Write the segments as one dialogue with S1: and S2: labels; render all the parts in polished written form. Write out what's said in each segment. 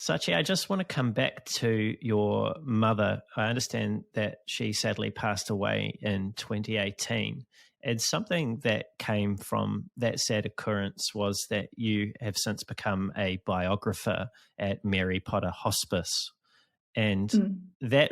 S1: Sachi, I just want to come back to your mother. I understand that she sadly passed away in 2018. And something that came from that sad occurrence was that you have since become a biographer at Mary Potter Hospice. And that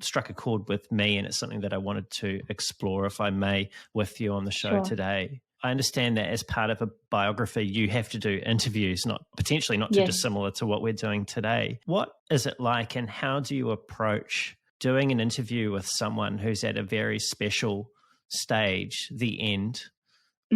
S1: struck a chord with me, and it's something that I wanted to explore, if I may, with you on the show today. I understand that as part of a biography, you have to do interviews, potentially not too dissimilar to what we're doing today. What is it like, and how do you approach doing an interview with someone who's at a very special stage, the end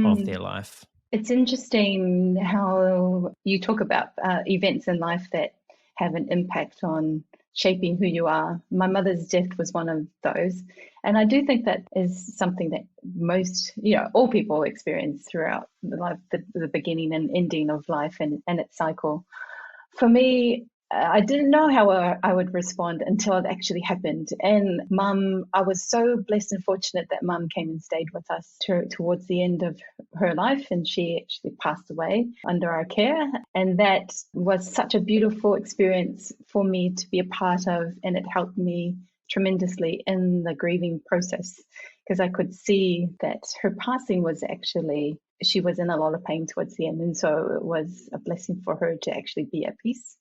S1: of their life?
S2: It's interesting how you talk about events in life that have an impact on shaping who you are. My mother's death was one of those. And I do think that is something that most, all people experience throughout life, the beginning and ending of life and its cycle. For me, I didn't know how I would respond until it actually happened. And Mum, I was so blessed and fortunate that Mum came and stayed with us towards the end of her life, and she actually passed away under our care. And that was such a beautiful experience for me to be a part of, and it helped me tremendously in the grieving process, because I could see that her passing was actually, she was in a lot of pain towards the end. And so it was a blessing for her to actually be at peace.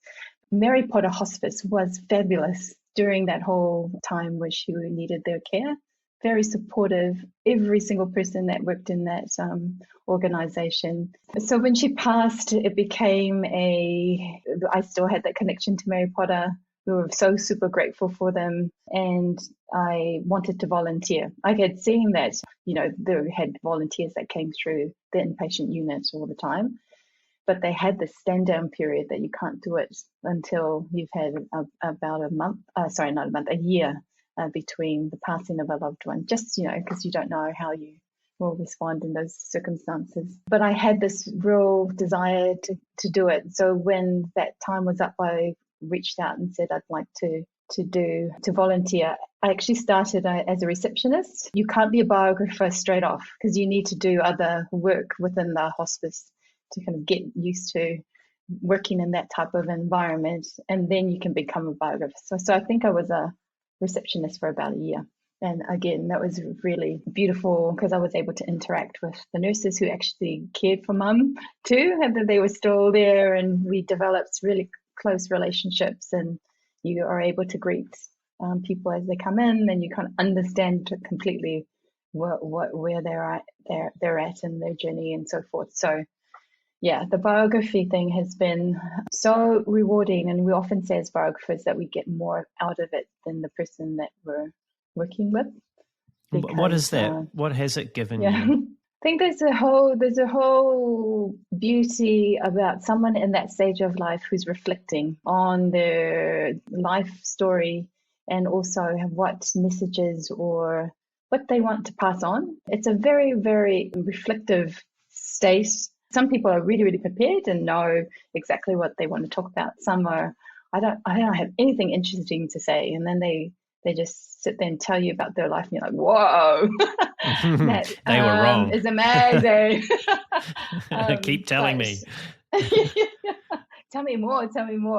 S2: Mary Potter Hospice was fabulous during that whole time where she needed their care. Very supportive, every single person that worked in that organization. So when she passed, it became I still had that connection to Mary Potter. We were so super grateful for them, and I wanted to volunteer. I had seen that, they had volunteers that came through the inpatient unit all the time. But they had this stand down period that you can't do it until you've had about a year between the passing of a loved one, just, because you don't know how you will respond in those circumstances. But I had this real desire to do it. So when that time was up, I reached out and said I'd like to volunteer. I actually started as a receptionist. You can't be a biographer straight off because you need to do other work within the hospice to kind of get used to working in that type of environment, and then you can become a biographer. So I think I was a receptionist for about a year. And again, that was really beautiful because I was able to interact with the nurses who actually cared for Mum too, and that they were still there, and we developed really close relationships, and you are able to greet people as they come in, and you kind of understand completely where they're at in their journey and so forth. So yeah, the biography thing has been so rewarding, and we often say as biographers that we get more out of it than the person that we're working with.
S1: Because, what is that? What has it given you?
S2: I think there's a whole beauty about someone in that stage of life who's reflecting on their life story and also what messages or what they want to pass on. It's a very, very reflective state. Some people are really, really prepared and know exactly what they want to talk about. Some are, I don't have anything interesting to say. And then they just sit there and tell you about their life. And you're like, whoa, that
S1: they were wrong.
S2: It's amazing.
S1: Keep telling me.
S2: Tell me more.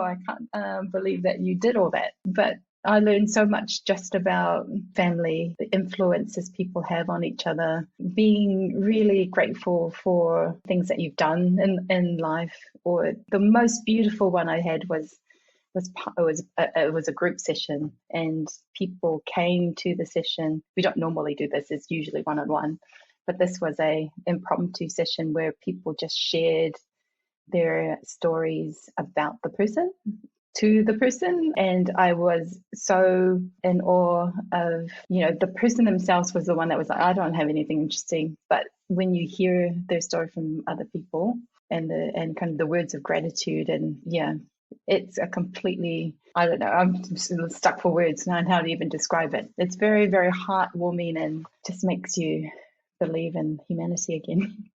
S2: I can't believe that you did all that. But I learned so much just about family, the influences people have on each other, being really grateful for things that you've done in life. Or the most beautiful one I had was a group session, and people came to the session. We don't normally do this; it's usually one-on-one, but this was a impromptu session where people just shared their stories about the person to the person. And I was so in awe of, the person themselves was the one that was like, I don't have anything interesting. But when you hear their story from other people and kind of the words of gratitude, and it's a completely, I don't know, I'm stuck for words on how to even describe it. It's very, very heartwarming and just makes you believe in humanity again.